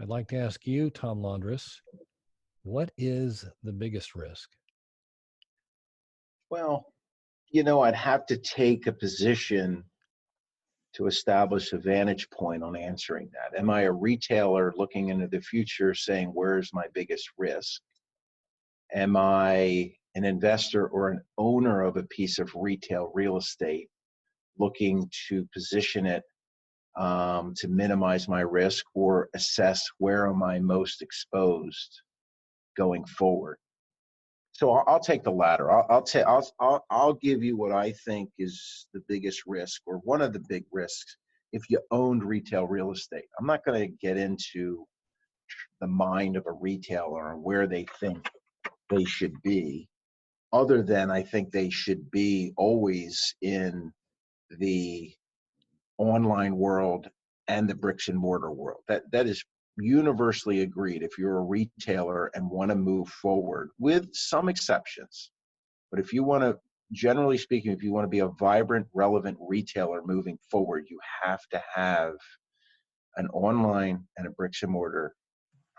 I'd like to ask you, Tom Londres, what is the biggest risk? Well, I'd have to take a position to establish a vantage point on answering that. Am I a retailer looking into the future saying, where's my biggest risk? Am I an investor or an owner of a piece of retail real estate looking to position it to minimize my risk or assess where am I most exposed going forward? So I'll take the latter. I'll give you what I think is the biggest risk or one of the big risks if you owned retail real estate. I'm not going to get into the mind of a retailer and where they think they should be, other than I think they should be always in the online world and the bricks and mortar world. That is universally agreed if you're a retailer and want to move forward, with some exceptions. But if you want to, generally speaking, if you want to be a vibrant, relevant retailer moving forward, you have to have an online and a bricks and mortar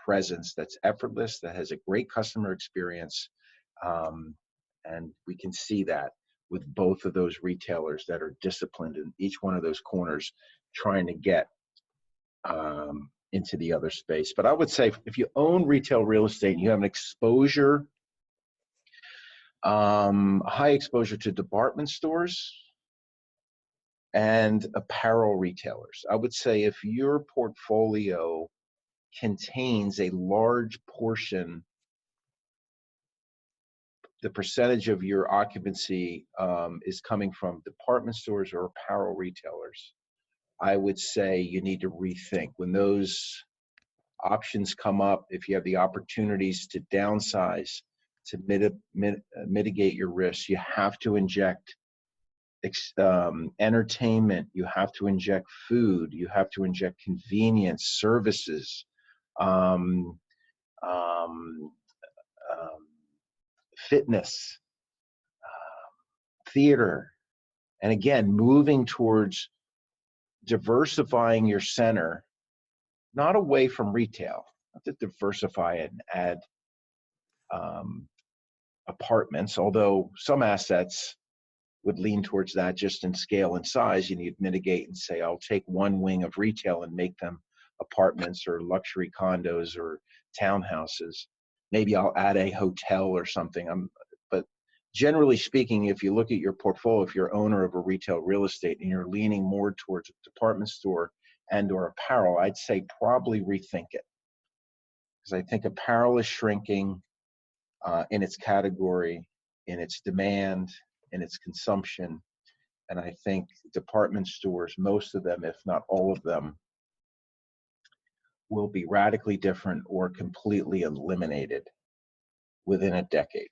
presence that's effortless, that has a great customer experience. And we can see that with both of those retailers that are disciplined in each one of those corners, trying to get into the other space. But I would say if you own retail real estate and you have an exposure, high exposure to department stores and apparel retailers, I would say if your portfolio contains a large portion, the percentage of your occupancy is coming from department stores or apparel retailers, I would say you need to rethink. When those options come up, if you have the opportunities to downsize, to mitigate your risks, you have to inject entertainment, you have to inject food, you have to inject convenience, services, fitness, theater, and again, moving towards diversifying your center, not away from retail, not to diversify it and add apartments, although some assets would lean towards that just in scale and size. You need to mitigate and say, I'll take one wing of retail and make them apartments or luxury condos or townhouses. Maybe I'll add a hotel or something. But generally speaking, if you look at your portfolio, if you're owner of a retail real estate and you're leaning more towards a department store and or apparel, I'd say probably rethink it. Because I think apparel is shrinking in its category, in its demand, in its consumption. And I think department stores, most of them, if not all of them, will be radically different or completely eliminated within a decade.